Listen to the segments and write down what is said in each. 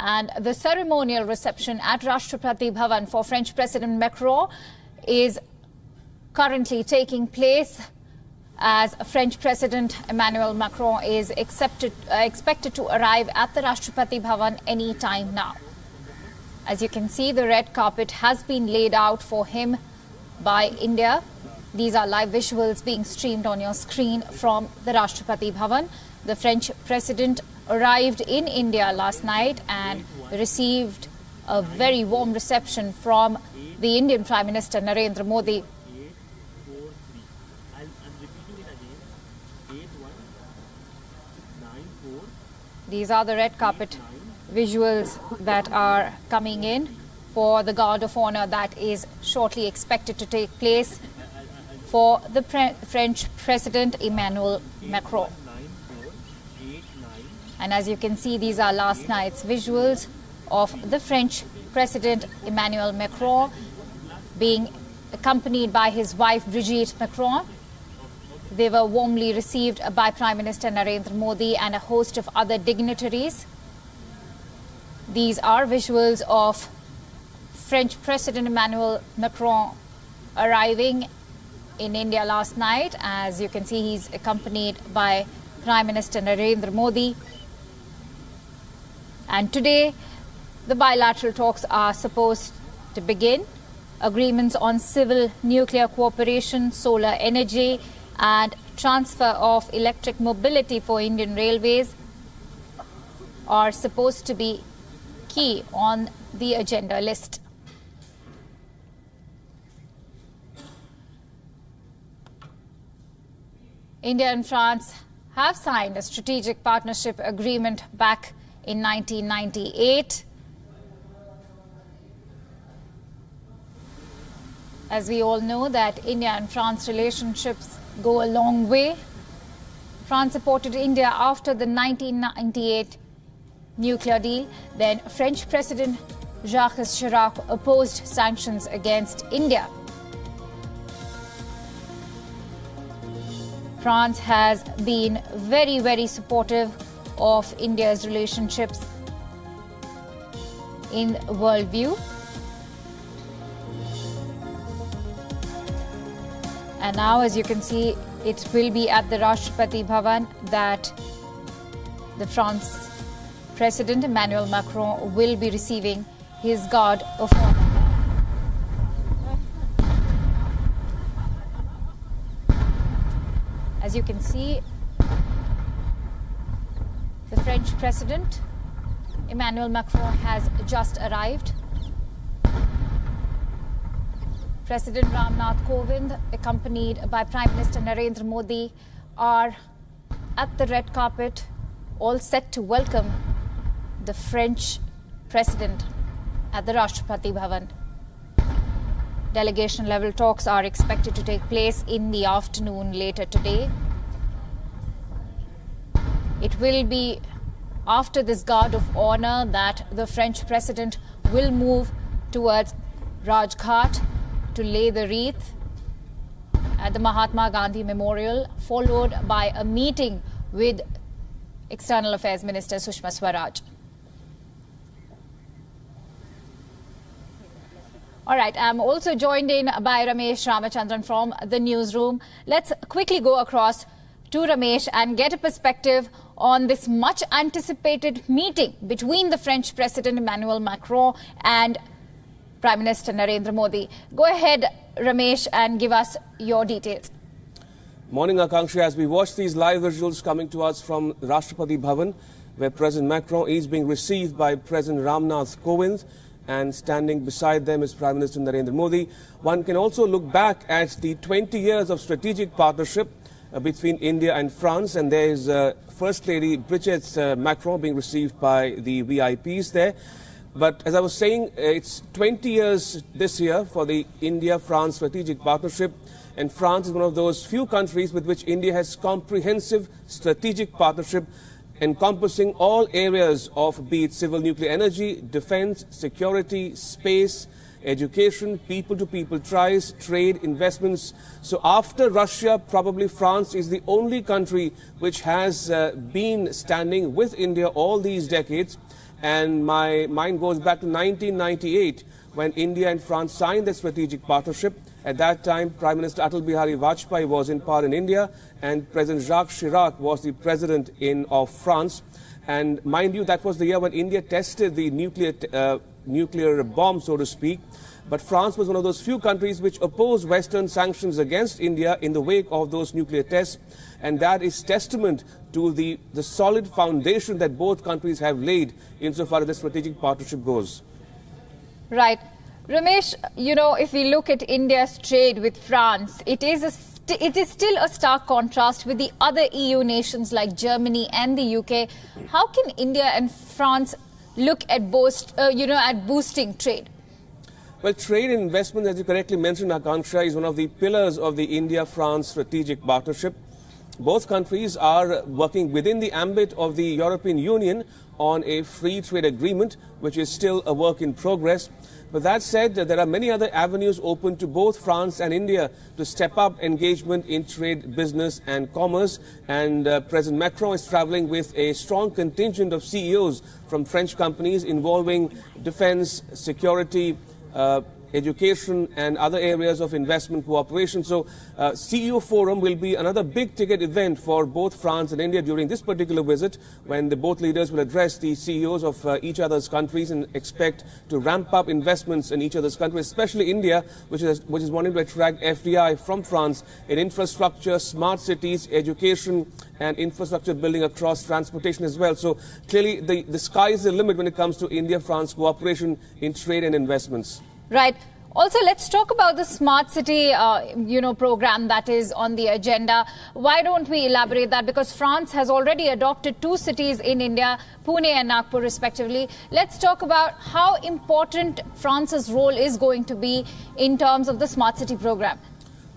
And the ceremonial reception at Rashtrapati Bhavan for French President Macron is currently taking place, as French President Emmanuel Macron is expected to arrive at the Rashtrapati Bhavan any time now. As you can see, the red carpet has been laid out for him by India. These are live visuals being streamed on your screen from the Rashtrapati Bhavan. The French President arrived in India last night and received a very warm reception from the Indian Prime Minister Narendra Modi. These are the red carpet visuals that are coming in for the Guard of Honor that is shortly expected to take place for the French President Emmanuel Macron. And as you can see, these are last night's visuals of the French President Emmanuel Macron being accompanied by his wife Brigitte Macron. They were warmly received by Prime Minister Narendra Modi and a host of other dignitaries. These are visuals of French President Emmanuel Macron arriving in India last night. As you can see, he's accompanied by Prime Minister Narendra Modi. And today, the bilateral talks are supposed to begin. Agreements on civil nuclear cooperation, solar energy, and transfer of electric mobility for Indian Railways are supposed to be key on the agenda list. India and France have signed a strategic partnership agreement back in 1998. As we all know that India and France relationships go a long way. France supported India after the 1998 nuclear deal. Then French President Jacques Chirac opposed sanctions against India. France has been very, very supportive of India's relationships in worldview. And now, as you can see, it will be at the Rashtrapati Bhavan that the France President Emmanuel Macron will be receiving his Guard of Honor. As you can see, the French President Emmanuel Macron has just arrived. President Ramnath Kovind, accompanied by Prime Minister Narendra Modi, are at the red carpet, all set to welcome the French President at the Rashtrapati Bhavan. Delegation level talks are expected to take place in the afternoon later today. It will be after this Guard of Honor that the French President will move towards Rajghat to lay the wreath at the Mahatma Gandhi Memorial, followed by a meeting with External Affairs Minister Sushma Swaraj. All right, I'm also joined in by Ramesh Ramachandran from the newsroom. Let's quickly go across to Ramesh and get a perspective on this much anticipated meeting between the French President Emmanuel Macron and Prime Minister Narendra Modi. Go ahead, Ramesh, and give us your details. Morning, Akanksha. As we watch these live visuals coming to us from Rashtrapati Bhavan, where President Macron is being received by President Ramnath Kovind, and standing beside them is Prime Minister Narendra Modi. One can also look back at the 20 years of strategic partnership between India and France, and there is First Lady Brigitte Macron being received by the VIPs there. But as I was saying, it's 20 years this year for the India-France strategic partnership, and France is one of those few countries with which India has comprehensive strategic partnership encompassing all areas of, be it civil nuclear energy, defense, security, space, education, people-to-people ties, trade, investments. So after Russia, probably France is the only country which has been standing with India all these decades. And my mind goes back to 1998 when India and France signed the strategic partnership. At that time, Prime Minister Atal Bihari Vajpayee was in power in India and President Jacques Chirac was the president of France. And mind you, that was the year when India tested the nuclear bomb, so to speak. But France was one of those few countries which opposed Western sanctions against India in the wake of those nuclear tests. And that is testament to the solid foundation that both countries have laid insofar as the strategic partnership goes. Right. Ramesh, you know, if we look at India's trade with France, it is still a stark contrast with the other EU nations like Germany and the UK. How can India and France look at boosting trade? Well, trade and investment, as you correctly mentioned, Akanksha, is one of the pillars of the India-France strategic partnership. Both countries are working within the ambit of the European Union on a free trade agreement, which is still a work in progress. But that said, there are many other avenues open to both France and India to step up engagement in trade, business and commerce. And President Macron is traveling with a strong contingent of CEOs from French companies involving defense, security, education and other areas of investment cooperation. So CEO Forum will be another big ticket event for both France and India during this particular visit, when both leaders will address the CEOs of each other's countries and expect to ramp up investments in each other's countries, especially India, which is wanting to attract FDI from France in infrastructure, smart cities, education and infrastructure building across transportation as well. So clearly the sky is the limit when it comes to India-France cooperation in trade and investments. Right. Also, let's talk about the smart city, program that is on the agenda. Why don't we elaborate that? Because France has already adopted 2 cities in India, Pune and Nagpur respectively. Let's talk about how important France's role is going to be in terms of the smart city program.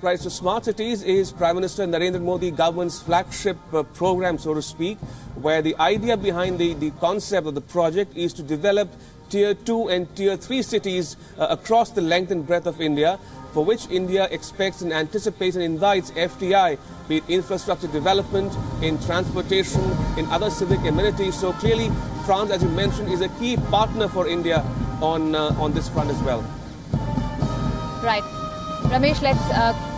Right, so Smart Cities is Prime Minister Narendra Modi government's flagship program, so to speak, where the idea behind the concept of the project is to develop Tier 2 and Tier 3 cities across the length and breadth of India, for which India expects and anticipates and invites FDI, be it infrastructure development, in transportation, in other civic amenities. So clearly, France, as you mentioned, is a key partner for India on this front as well. Right. Ramesh, let's...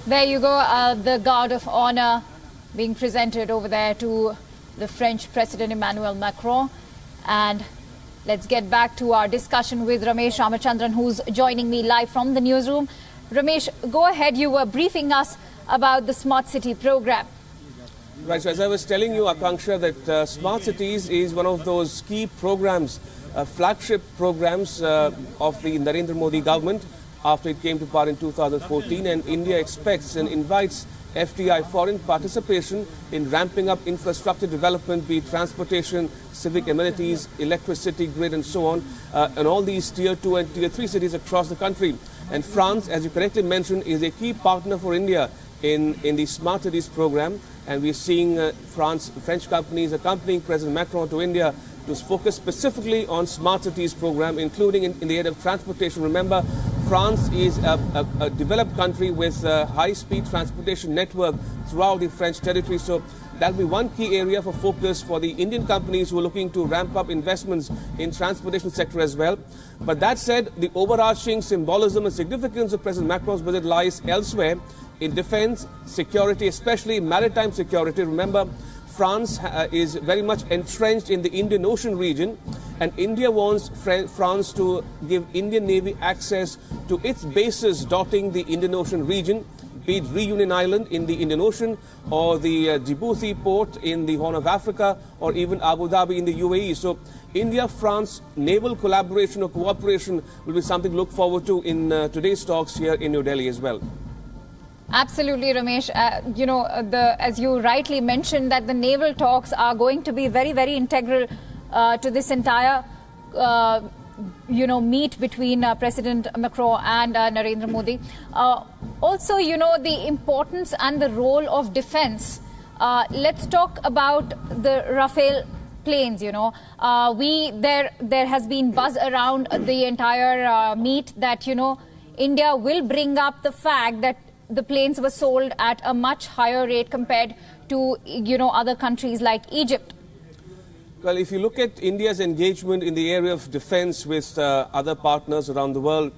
There you go, the Guard of Honor being presented over there to the French President Emmanuel Macron. And let's get back to our discussion with Ramesh Ramachandran, who's joining me live from the newsroom. Ramesh, go ahead. You were briefing us about the Smart City program. Right, so as I was telling you, Akanksha, that Smart Cities is one of those key programs, flagship programs of the Narendra Modi government after it came to power in 2014, and India expects and invites FDI, foreign participation, in ramping up infrastructure development, be it transportation, civic amenities, electricity grid and so on, and all these Tier 2 and Tier 3 cities across the country. And France, as you correctly mentioned, is a key partner for India in the Smart Cities program, and we're seeing French companies accompanying President Macron to India to focus specifically on Smart Cities program, including in the area of transportation. Remember, France is a developed country with a high-speed transportation network throughout the French territory. So that'll be one key area for focus for the Indian companies who are looking to ramp up investments in transportation sector as well. But that said, the overarching symbolism and significance of President Macron's visit lies elsewhere in defense, security, especially maritime security. Remember, France is very much entrenched in the Indian Ocean region, and India wants France to give Indian Navy access to its bases dotting the Indian Ocean region, be it Reunion Island in the Indian Ocean, or the Djibouti port in the Horn of Africa, or even Abu Dhabi in the UAE. So India-France naval collaboration or cooperation will be something to look forward to in today's talks here in New Delhi as well. Absolutely, Ramesh. As you rightly mentioned, that the naval talks are going to be very, very integral to this entire meet between President Macron and Narendra Modi. Also, the importance and the role of defense. Let's talk about the Rafale planes. There has been buzz around the entire meet that, India will bring up the fact that the planes were sold at a much higher rate compared to, other countries like Egypt. Well, if you look at India's engagement in the area of defense with other partners around the world,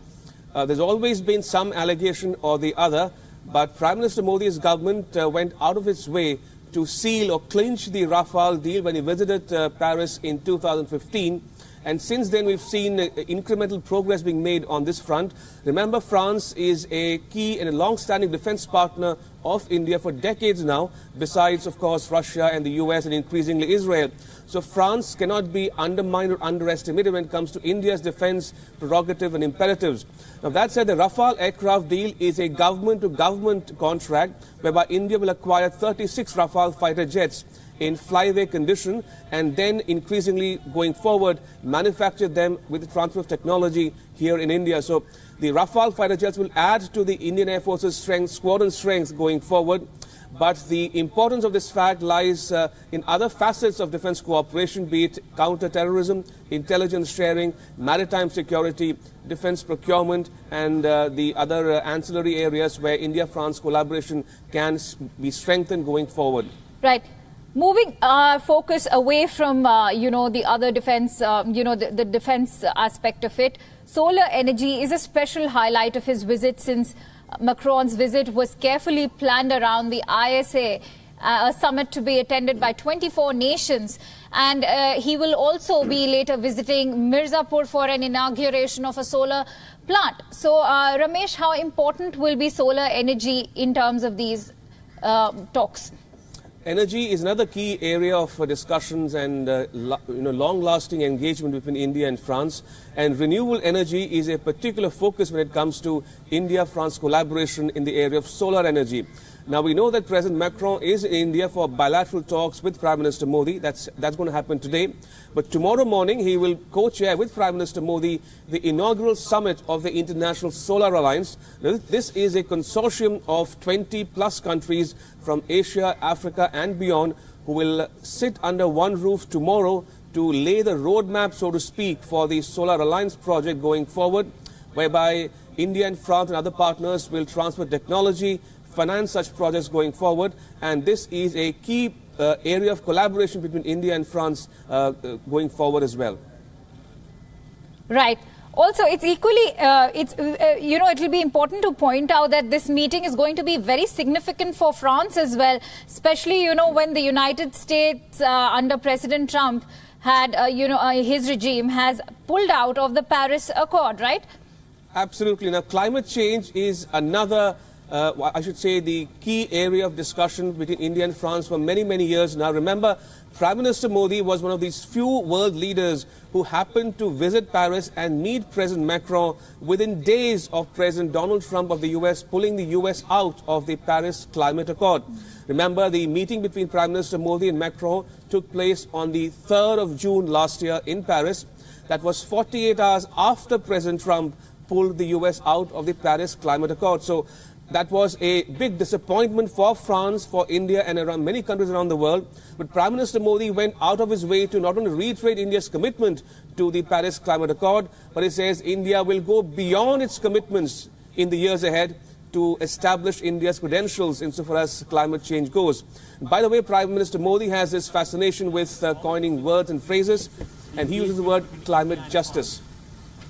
there's always been some allegation or the other, but Prime Minister Modi's government went out of its way to seal or clinch the Rafale deal when he visited Paris in 2015. And since then, we've seen incremental progress being made on this front. Remember, France is a key and a long-standing defense partner of India for decades now, besides, of course, Russia and the US and increasingly Israel. So France cannot be undermined or underestimated when it comes to India's defense prerogative and imperatives. Now, that said, the Rafale aircraft deal is a government-to-government contract whereby India will acquire 36 Rafale fighter jets in flyaway condition and then increasingly going forward manufacture them with the transfer of technology here in India. So the Rafale fighter jets will add to the Indian Air Force's squadron strength going forward. But the importance of this fact lies in other facets of defense cooperation, be it counter-terrorism, intelligence sharing, maritime security, defense procurement, and the other ancillary areas where India-France collaboration can be strengthened going forward. Right. Moving focus away from, the other defense, the defense aspect of it, solar energy is a special highlight of his visit, since Macron's visit was carefully planned around the ISA, a summit to be attended by 24 nations. And he will also be later visiting Mirzapur for an inauguration of a solar plant. So, Ramesh, how important will be solar energy in terms of these talks? Energy is another key area of discussions and long-lasting engagement between India and France. And renewable energy is a particular focus when it comes to India-France collaboration in the area of solar energy. Now, we know that President Macron is in India for bilateral talks with Prime Minister Modi. That's going to happen today. But tomorrow morning, he will co-chair with Prime Minister Modi the inaugural summit of the International Solar Alliance. Now, this is a consortium of 20-plus countries from Asia, Africa, and beyond who will sit under one roof tomorrow to lay the roadmap, so to speak, for the Solar Alliance project going forward, whereby India and France and other partners will transfer technology, finance such projects going forward, and this is a key area of collaboration between India and France going forward as well. Right. Also, it's equally, it will be important to point out that this meeting is going to be very significant for France as well, especially, when the United States under President Trump had, his regime has pulled out of the Paris Accord, right? Absolutely. Now, climate change is another I should say, the key area of discussion between India and France for many, many years now. Remember, Prime Minister Modi was one of these few world leaders who happened to visit Paris and meet President Macron within days of President Donald Trump of the US pulling the US out of the Paris Climate Accord. Remember, the meeting between Prime Minister Modi and Macron took place on the 3rd of June last year in Paris. That was 48 hours after President Trump pulled the US out of the Paris Climate Accord. So that was a big disappointment for France, for India, and around many countries around the world. But Prime Minister Modi went out of his way to not only reiterate India's commitment to the Paris Climate Accord, but he says India will go beyond its commitments in the years ahead to establish India's credentials insofar as climate change goes. By the way, Prime Minister Modi has this fascination with coining words and phrases, and he uses the word climate justice.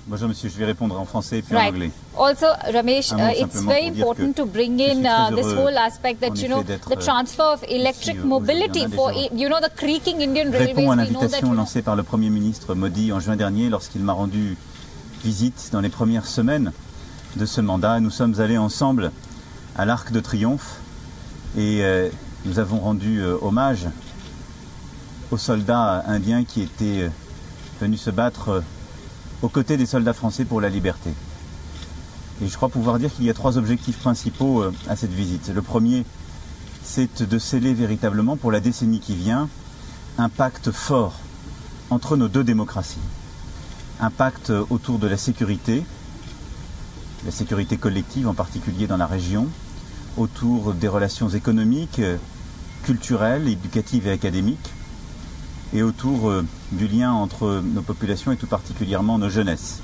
Bonjour, monsieur. Je vais répondre en français puis en anglais. Also, Ramesh, it's very important to bring in this whole aspect that, the transfer of electric mobility for, the creaking Indian railways. Répond à l'invitation lancée par le Premier ministre Modi en juin dernier lorsqu'il m'a rendu visite dans les premières semaines de ce mandat. Nous sommes allés ensemble à l'Arc de Triomphe et nous avons rendu hommage aux soldats indiens qui étaient venus se battre aux côtés des soldats français pour la liberté. Et je crois pouvoir dire qu'il y a 3 objectifs principaux à cette visite. Le premier, c'est de sceller véritablement pour la décennie qui vient un pacte fort entre nos 2 démocraties. un pacte autour de la sécurité collective en particulier dans la région, autour des relations économiques, culturelles, éducatives et académiques, et autour du lien entre nos populations et tout particulièrement nos jeunesses.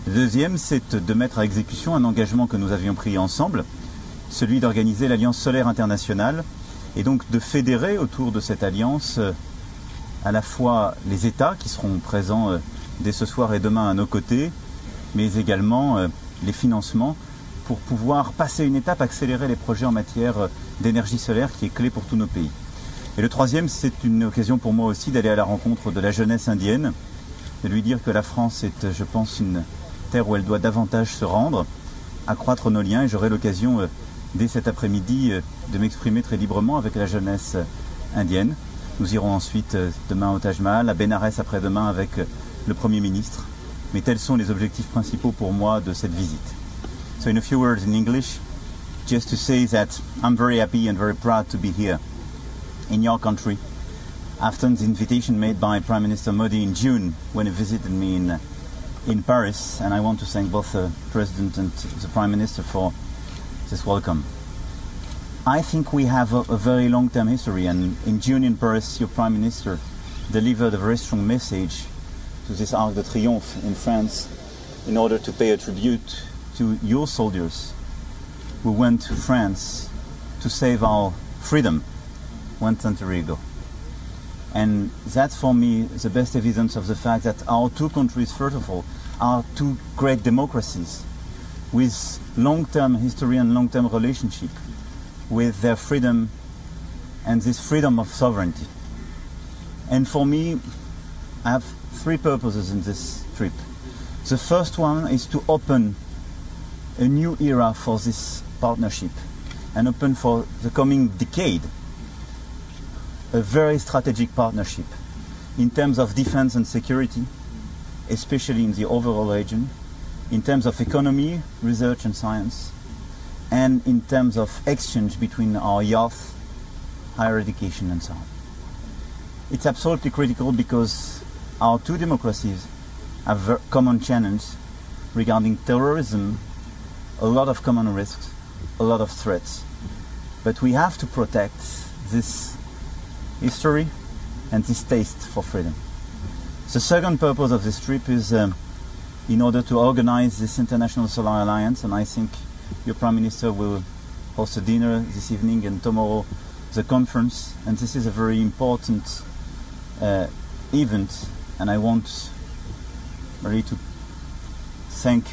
Le deuxième, c'est de mettre à exécution un engagement que nous avions pris ensemble, celui d'organiser l'Alliance solaire internationale, et donc de fédérer autour de cette alliance à la fois les États qui seront présents dès ce soir et demain à nos côtés, mais également les financements pour pouvoir passer une étape, accélérer les projets en matière d'énergie solaire qui est clé pour tous nos pays. Et le troisième, c'est une occasion pour moi aussi d'aller à la rencontre de la jeunesse indienne, de lui dire que la France est, je pense, une terre où elle doit davantage se rendre, accroître nos liens, et j'aurai l'occasion dès cet après-midi de m'exprimer très librement avec la jeunesse indienne. Nous irons ensuite demain au Taj Mahal, à Bénarès après-demain avec le Premier ministre. Mais tels sont les objectifs principaux pour moi de cette visite. So in a few words in English, just to say that I'm very happy and very proud to be here in your country after the invitation made by Prime Minister Modi in June when he visited me in Paris, and I want to thank both the President and the Prime Minister for this welcome. I think we have a very long-term history, and in June in Paris your Prime Minister delivered a very strong message to this Arc de Triomphe in France in order to pay a tribute to your soldiers who went to France to save our freedom 1 century ago. And that's for me the best evidence of the fact that our two countries, first of all, are two great democracies with long-term history and long-term relationship with their freedom and this freedom of sovereignty. And for me, I have three purposes in this trip. The first one is to open a new era for this partnership and open for the coming decade a very strategic partnership in terms of defense and security, especially in the overall region, in terms of economy, research and science, and in terms of exchange between our youth, higher education and so on. It's absolutely critical because our two democracies have a common challenge regarding terrorism, a lot of common risks, a lot of threats. But we have to protect this history and this taste for freedom. The second purpose of this trip is in order to organize this International Solar Alliance, and I think your Prime Minister will host a dinner this evening and tomorrow the conference, and this is a very important event, and I want really to thank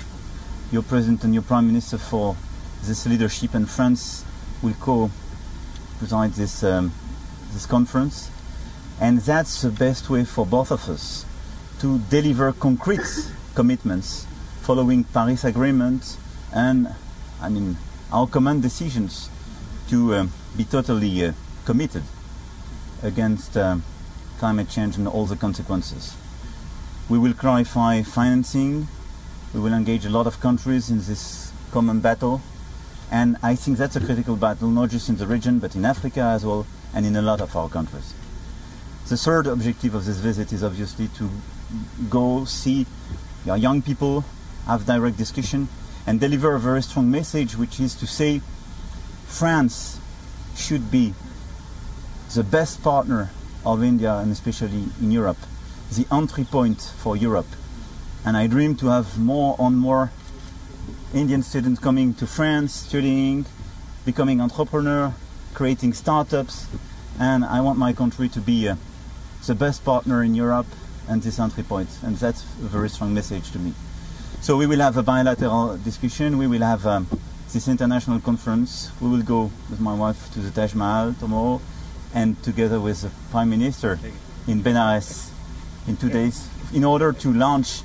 your President and your Prime Minister for this leadership, and France will co-preside this conference, and that's the best way for both of us to deliver concrete commitments following Paris Agreement and our common decisions to be totally committed against climate change and all the consequences. We will clarify financing, we will engage a lot of countries in this common battle, and I think that's a critical battle, not just in the region but in Africa as well and in a lot of our countries. The third objective of this visit is obviously to go see our young people, have direct discussion and deliver a very strong message, which is to say France should be the best partner of India and especially in Europe, the entry point for Europe. And I dream to have more and more Indian students coming to France, studying, becoming entrepreneurs, creating startups, and I want my country to be the best partner in Europe and this entry point, and that's a very strong message to me. So we will have a bilateral discussion, we will have this international conference, we will go with my wife to the Taj Mahal tomorrow, and together with the Prime Minister in Benares in 2 days, in order to launch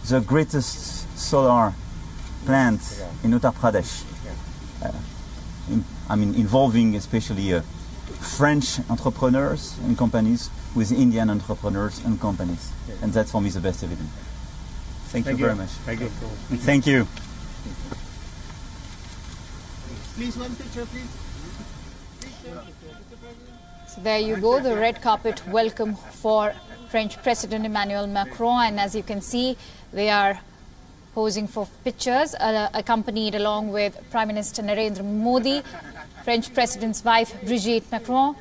the greatest solar plant in Uttar Pradesh. Involving especially French entrepreneurs and companies with Indian entrepreneurs and companies. And that's for me the best evidence. Thank you very much. Thank you. Thank you. Please, one picture, please. Mr. President. So there you go, the red carpet welcome for French President Emmanuel Macron, and as you can see, they are posing for pictures, accompanied along with Prime Minister Narendra Modi, French President's wife Brigitte Macron,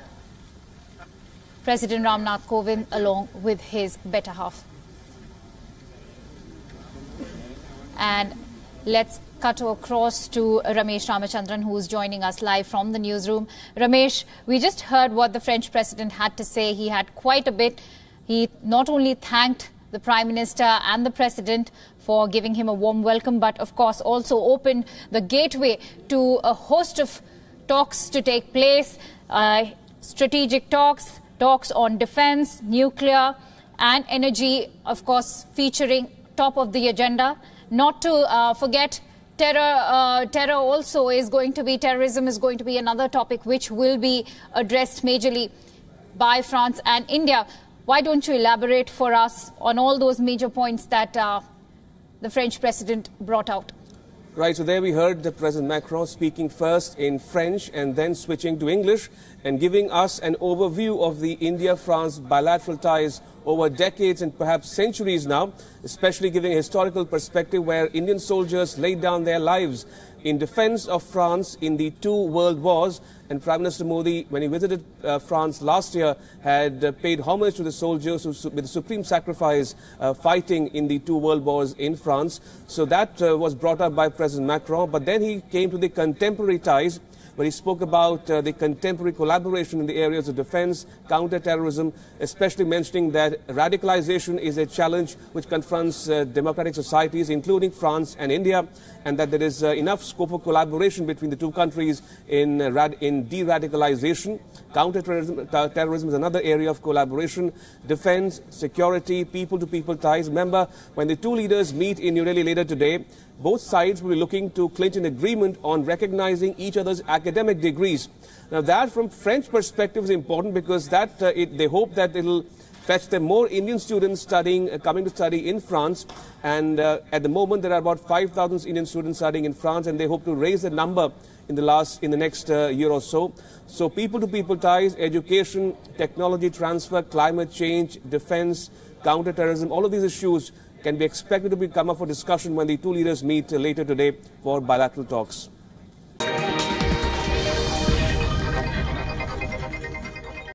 President Ramnath Kovind along with his better half. And let's cut across to Ramesh Ramachandran, who is joining us live from the newsroom. Ramesh, we just heard what the French President had to say. He had quite a bit. He not only thanked the Prime Minister and the President for giving him a warm welcome, but of course also opened the gateway to a host of talks to take place, strategic talks, talks on defense, nuclear and energy, of course, featuring top of the agenda. Not to forget terror also is going to be, terrorism is going to be another topic which will be addressed majorly by France and India. Why don't you elaborate for us on all those major points that the French President brought out? Right, so there we heard the President Macron speaking first in French and then switching to English and giving us an overview of the India-France bilateral ties over decades and perhaps centuries now, especially giving a historical perspective where Indian soldiers laid down their lives in defense of France in the two world wars. And Prime Minister Modi, when he visited France last year, had paid homage to the soldiers who, with the supreme sacrifice, fighting in the two world wars in France. So that was brought up by President Macron. But then he came to the contemporary ties, where he spoke about the contemporary collaboration in the areas of defense, counter-terrorism, especially mentioning that radicalization is a challenge which confronts democratic societies, including France and India, and that there is enough scope for collaboration between the two countries in de-radicalization. Counter-terrorism is another area of collaboration. Defense, security, people-to-people ties. Remember, when the two leaders meet in New Delhi later today, both sides will be looking to clinch an agreement on recognizing each other's academic degrees. Now that, from French perspective, is important because that they hope that it will fetch them more Indian students coming to study in France. And at the moment, there are about 5,000 Indian students studying in France, and they hope to raise the number in the next year or so. So people-to-people ties, education, technology transfer, climate change, defense, counter-terrorism, all of these issues can be expected to come up for discussion when the two leaders meet later today for bilateral talks.